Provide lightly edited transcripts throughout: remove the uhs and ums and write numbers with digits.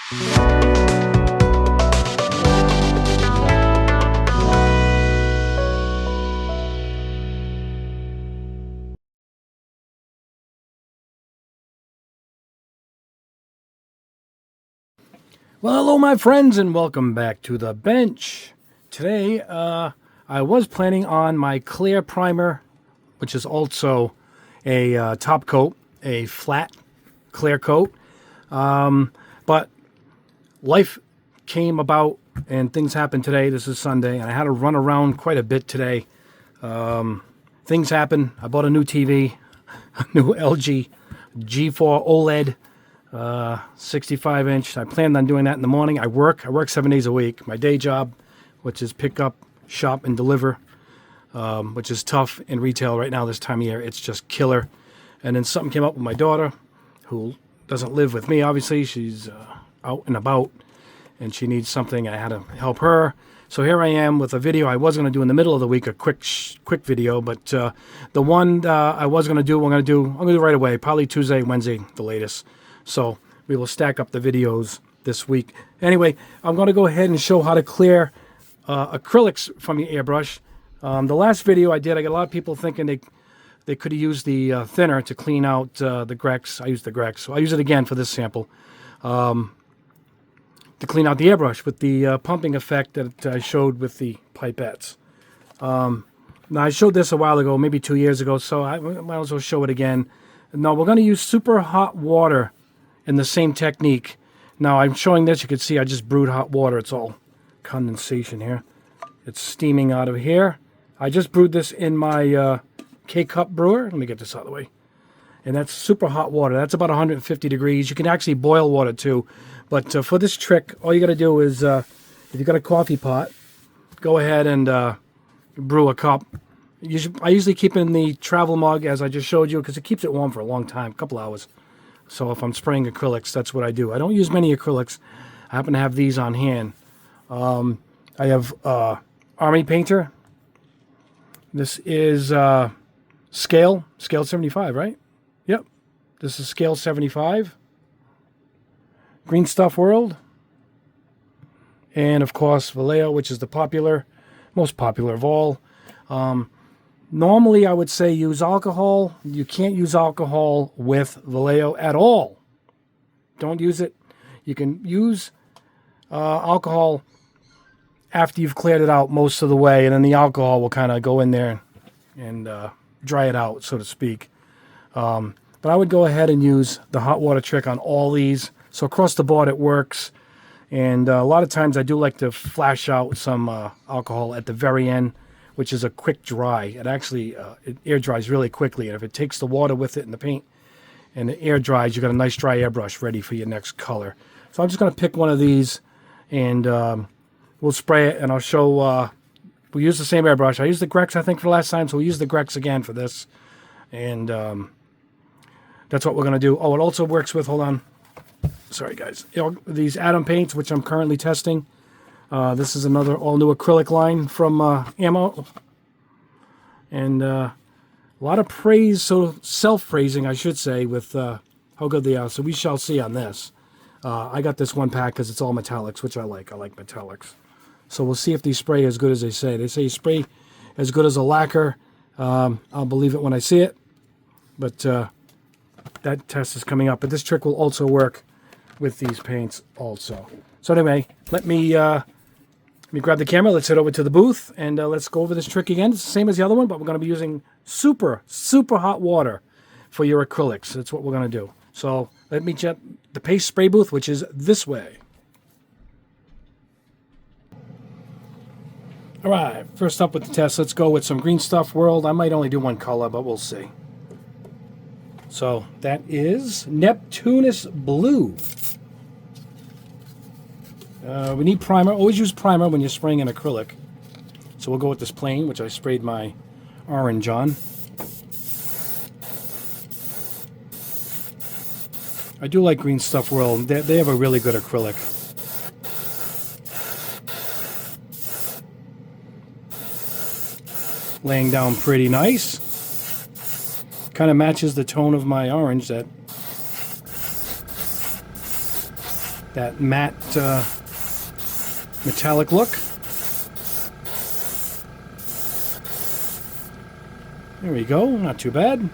Well, hello, my friends, and welcome back to the bench. Today, I was planning on my clear primer, which is also a top coat, a flat clear coat. But life came about and things happened today. This is Sunday, and I had to run around quite a bit today. Things happen. I bought a new TV, a new LG G4 OLED. 65 inch. I planned on doing that in the morning. I work 7 days a week. My day job, which is pick up, shop, and deliver, which is tough in retail right now this time of year. It's just killer. And then something came up with my daughter, who doesn't live with me, obviously. She's out and about, and she needs something. I had to help her. So here I am with a video I was going to do in the middle of the week, a quick video. But the one I was going to do, I'm going to do right away, probably Tuesday, Wednesday, the latest. So we will stack up the videos this week. Anyway, I'm going to go ahead and show how to clear acrylics from your airbrush. The last video I did, I got a lot of people thinking they could have used the thinner to clean out the Grex. I used the Grex, so I use it again for this sample to clean out the airbrush with the pumping effect that I showed with the pipettes. Now, I showed this a while ago, maybe 2 years ago, so I might as well show it again. Now, we're going to use super hot water in the same technique. Now I'm showing this, you can see I just brewed hot water. It's all condensation here. It's steaming out of here. I just brewed this in my K-Cup brewer. Let me get this out of the way. And that's super hot water. That's about 150 degrees. You can actually boil water too. But for this trick, all you got to do is, if you've got a coffee pot, go ahead and brew a cup. I usually keep it in the travel mug, as I just showed you, because it keeps it warm for a long time, a couple hours. So if I'm spraying acrylics, that's what I do. I don't use many acrylics. I happen to have these on hand. I have Army Painter. This is scale 75, right? Yep. This is scale 75. Green Stuff World. And of course, Vallejo, which is the most popular of all. Normally, I would say use alcohol. You can't use alcohol with Vallejo at all. Don't use it. You can use alcohol after you've cleared it out most of the way, and then the alcohol will kind of go in there and dry it out, so to speak. But I would go ahead and use the hot water trick on all these. So across the board, it works. And a lot of times, I do like to flash out some alcohol at the very end, which is a quick dry. It actually it air dries really quickly, and if it takes the water with it and the paint and the air dries, you got a nice dry airbrush ready for your next color. So I'm just going to pick one of these, and we'll spray it, and I'll show. We'll use the same airbrush. I used the Grex, I think, for last time, so we'll use the Grex again for this, and that's what we're going to do. Oh, it also works with, hold on, sorry guys, these Atom paints, which I'm currently testing. This is another all-new acrylic line from Ammo. And a lot of praise, so self-praising, I should say, with how good they are. So we shall see on this. I got this one pack because it's all metallics, which I like. I like metallics. So we'll see if these spray as good as they say. They say you spray as good as a lacquer. I'll believe it when I see it. But that test is coming up. But this trick will also work with these paints also. So anyway, let me grab the camera. Let's head over to the booth, and let's go over this trick again. It's the same as the other one, but we're going to be using super hot water for your acrylics. That's what we're going to do. So let me check the paste spray booth, which is this way. All right, first up with the test, let's go with some Green Stuff World. I might only do one color, but we'll see. So that is Neptunus Blue. We need primer. Always use primer when you're spraying an acrylic. So we'll go with this plain, which I sprayed my orange on. I do like Green Stuff World. They have a really good acrylic. Laying down pretty nice. Kind of matches the tone of my orange that that matte metallic look. There we go, not too bad.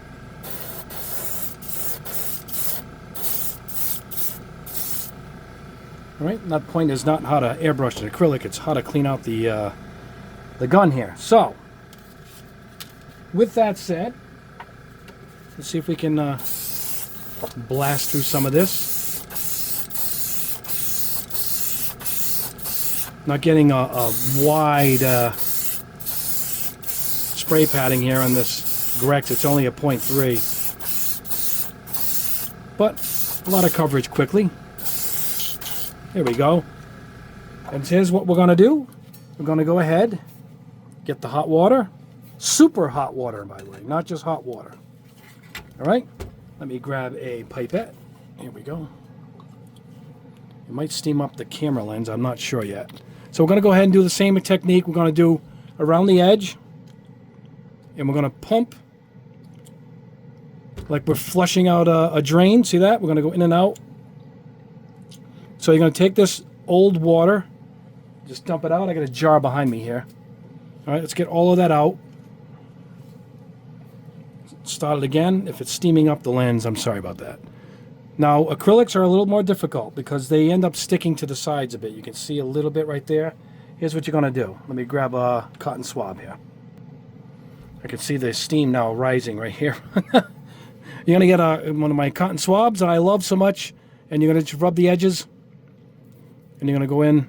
Alright, that point is not how to airbrush an acrylic, it's how to clean out the gun here. So, with that said, let's see if we can blast through some of this. Not getting a wide spray padding here on this Grex. It's only a 0.3. But a lot of coverage quickly. There we go. And here's what we're going to do. We're going to go ahead, get the hot water. Super hot water, by the way, not just hot water. All right, let me grab a pipette. Here we go. It might steam up the camera lens, I'm not sure yet. So we're going to go ahead and do the same technique we're going to do around the edge. And we're going to pump like we're flushing out a drain. See that? We're going to go in and out. So you're going to take this old water, just dump it out. I got a jar behind me here. All right, let's get all of that out. Start it again. If it's steaming up the lens, I'm sorry about that. Now, acrylics are a little more difficult because they end up sticking to the sides a bit. You can see a little bit right there. Here's what you're going to do. Let me grab a cotton swab here. I can see the steam now rising right here. You're going to get one of my cotton swabs that I love so much, and you're going to rub the edges, and you're going to go in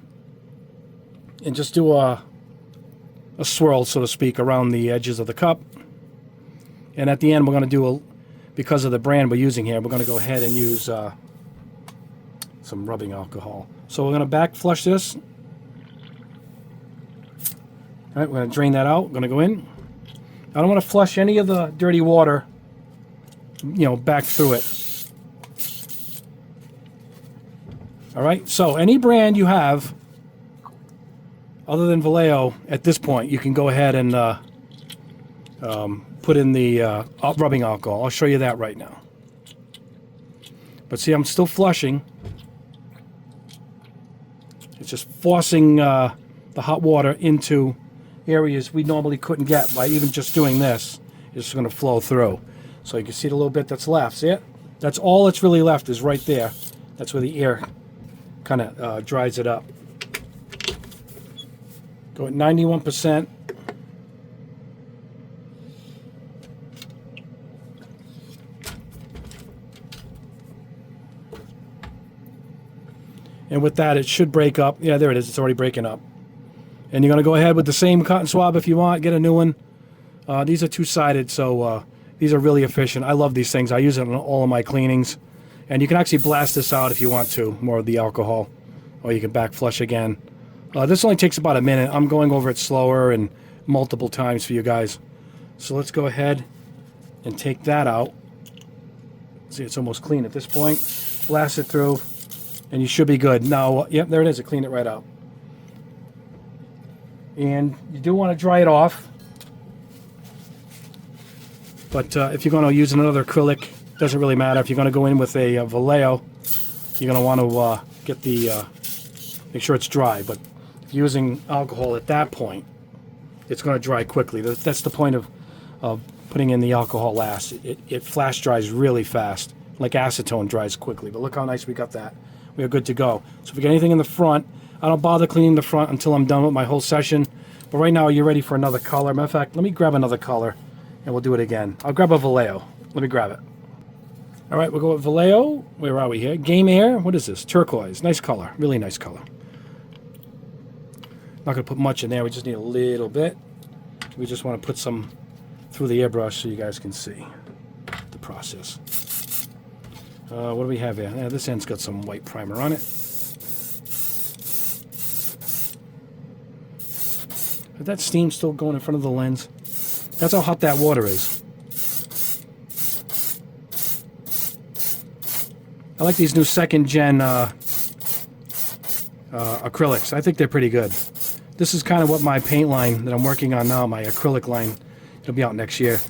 and just do a swirl, so to speak, around the edges of the cup. And at the end, we're going to do because of the brand we're using here, we're going to go ahead and use some rubbing alcohol. So we're going to back flush this. All right, we're going to drain that out. We're going to go in. I don't want to flush any of the dirty water, back through it. All right, so any brand you have, other than Vallejo, at this point, you can go ahead and put in the rubbing alcohol. I'll show you that right now. But see, I'm still flushing. It's just forcing the hot water into areas we normally couldn't get by even just doing this. It's just going to flow through. So you can see the little bit that's left. See it? That's all that's really left is right there. That's where the air kind of dries it up. Go at 91%. And with that, it should break up. Yeah, there it is. It's already breaking up. And you're going to go ahead with the same cotton swab if you want. Get a new one. These are two-sided, so these are really efficient. I love these things. I use it in all of my cleanings. And you can actually blast this out if you want to, more of the alcohol. Or you can back flush again. This only takes about a minute. I'm going over it slower and multiple times for you guys. So let's go ahead and take that out. See, it's almost clean at this point. Blast it through. And you should be good. Now, yep, there it is. It cleaned it right out. And you do want to dry it off. But if you're going to use another acrylic, doesn't really matter. If you're going to go in with a Vallejo, you're going to want to get the make sure it's dry. But if you're using alcohol at that point, it's going to dry quickly. That's the point of putting in the alcohol last. It flash dries really fast, like acetone dries quickly. But look how nice we got that. We are good to go. So if we get anything in the front, I don't bother cleaning the front until I'm done with my whole session. But right now, you're ready for another color. Matter of fact, let me grab another color, and we'll do it again. I'll grab a Vallejo. Let me grab it. All right, we'll go with Vallejo. Where are we here? Game Air. What is this? Turquoise. Nice color. Really nice color. Not going to put much in there. We just need a little bit. We just want to put some through the airbrush so you guys can see the process. What do we have here? Yeah, this end's got some white primer on it. Is that steam still going in front of the lens? That's how hot that water is. I like these new second-gen acrylics. I think they're pretty good. This is kind of what my paint line that I'm working on now, my acrylic line, it'll be out next year.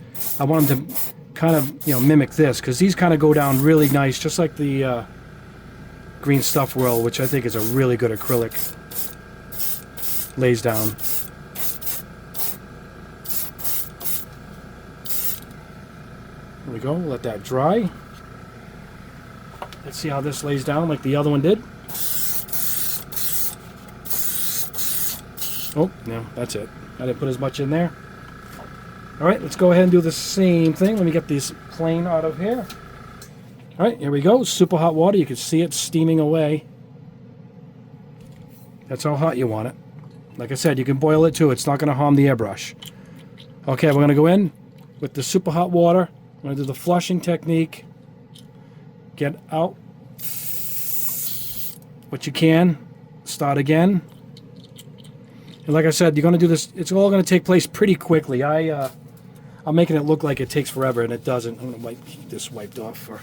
I want them to kind of, mimic this, because these kind of go down really nice, just like the Green Stuff World, which I think is a really good acrylic. Lays down. There we go. Let that dry. Let's see how this lays down like the other one did. Oh, no, that's it. I didn't put as much in there. All right, let's go ahead and do the same thing. Let me get this plane out of here. All right, here we go. Super hot water. You can see it steaming away. That's how hot you want it. Like I said, you can boil it too. It's not going to harm the airbrush. Okay, we're going to go in with the super hot water. I'm going to do the flushing technique. Get out what you can. Start again. And like I said, you're going to do this. It's all going to take place pretty quickly. I'm making it look like it takes forever, and it doesn't. I'm going to keep this wiped off for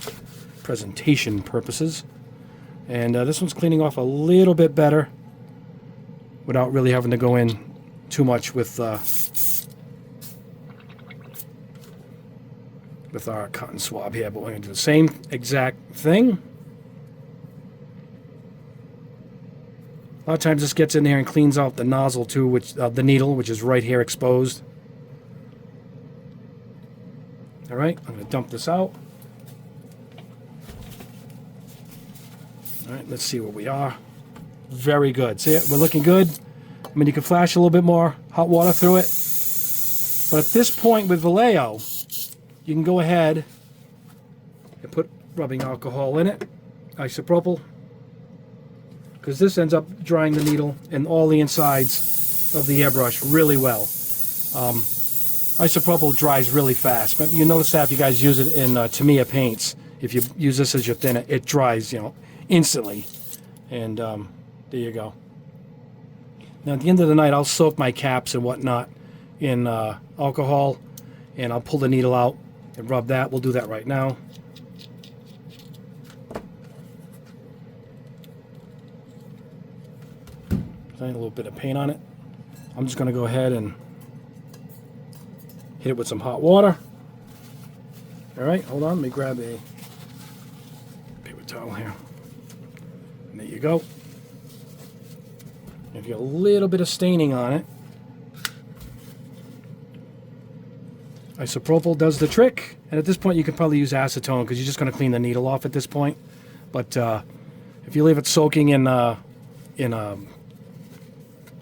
presentation purposes. And this one's cleaning off a little bit better without really having to go in too much with our cotton swab here. But we're going to do the same exact thing. A lot of times this gets in there and cleans out the nozzle too, which the needle, which is right here exposed. All right, I'm going to dump this out. All right, let's see where we are. Very good. See it? We're looking good. I mean, you can flash a little bit more hot water through it. But at this point with Vallejo, you can go ahead and put rubbing alcohol in it, isopropyl, because this ends up drying the needle and all the insides of the airbrush really well. Isopropyl dries really fast. But you notice that if you guys use it in Tamiya paints, if you use this as your thinner, it dries, instantly. And there you go. Now at the end of the night, I'll soak my caps and whatnot in alcohol, and I'll pull the needle out and rub that. We'll do that right now. A little bit of paint on it. I'm just going to go ahead and hit it with some hot water. All right, hold on. Let me grab a paper towel here. And there you go. If you got a little bit of staining on it, isopropyl does the trick. And at this point, you can probably use acetone because you're just going to clean the needle off at this point. But if you leave it soaking in a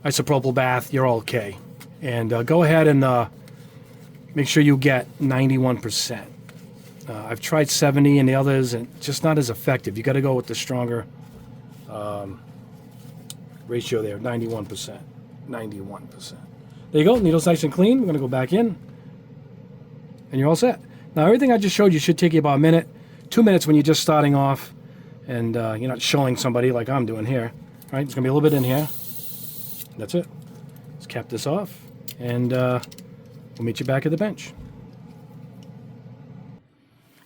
isopropyl bath, you're okay. And go ahead and make sure you get 91%. I've tried 70 and the others, and just not as effective. You got to go with the stronger ratio there, 91%. 91%. There you go. Needle's nice and clean. We're going to go back in, and you're all set. Now, everything I just showed you should take you about a minute, 2 minutes when you're just starting off, and you're not showing somebody like I'm doing here. All right, there's going to be a little bit in here. That's it. Let's cap this off, and we'll meet you back at the bench.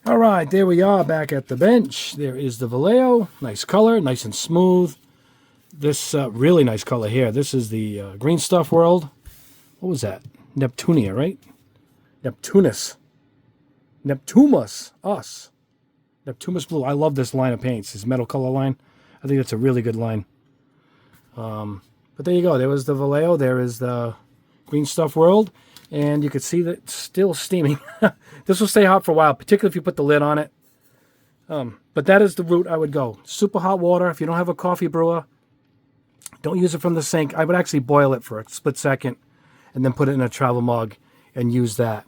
All right, there we are back at the bench. There is the Vallejo. Nice color, nice and smooth. This really nice color here. This is the Green Stuff World. What was that? Neptunia, right? Neptunus. Neptumus. Us. Neptumus Blue. I love this line of paints. This metal color line. I think it's a really good line. But there you go. There was the Vallejo. There is the Green Stuff World. And you can see that it's still steaming. This will stay hot for a while, particularly if you put the lid on it. But that is the route I would go. Super hot water. If you don't have a coffee brewer, don't use it from the sink. I would actually boil it for a split second and then put it in a travel mug and use that.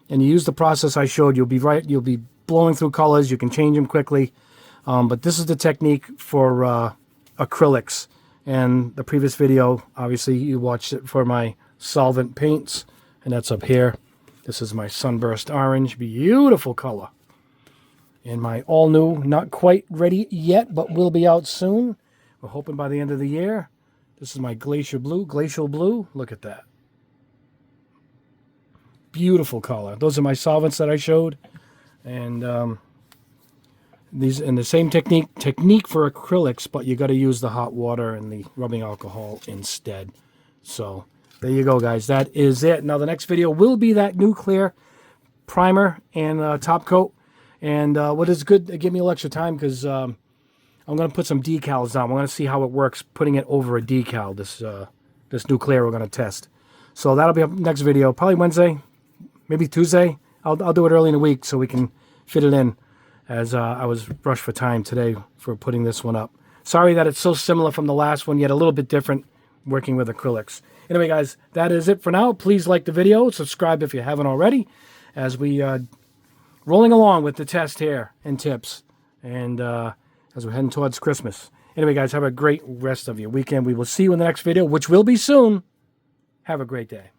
And you use the process I showed. You'll be blowing through colors. You can change them quickly. But this is the technique for acrylics. And the previous video, obviously, you watched it for my solvent paints. And that's up here. This is my Sunburst Orange. Beautiful color. And my all-new, not quite ready yet, but will be out soon. We're hoping by the end of the year. This is my Glacial Blue. Look at that. Beautiful color. Those are my solvents that I showed. And these in the same technique for acrylics, but you got to use the hot water and the rubbing alcohol instead. So there you go, guys. That is it. Now the next video will be that new clear primer and top coat. And what is good, give me a little extra time because I I'm going to put some decals on. We're going to see how it works putting it over a decal, this new clear we're going to test. So that'll be up next video, probably Wednesday, maybe Tuesday. I'll do it early in the week so we can fit it in, as I was rushed for time today for putting this one up. Sorry that it's so similar from the last one, yet a little bit different working with acrylics. Anyway, guys, that is it for now. Please like the video, subscribe if you haven't already, as we rolling along with the test here and tips, and as we're heading towards Christmas. Anyway, guys, have a great rest of your weekend. We will see you in the next video, which will be soon. Have a great day.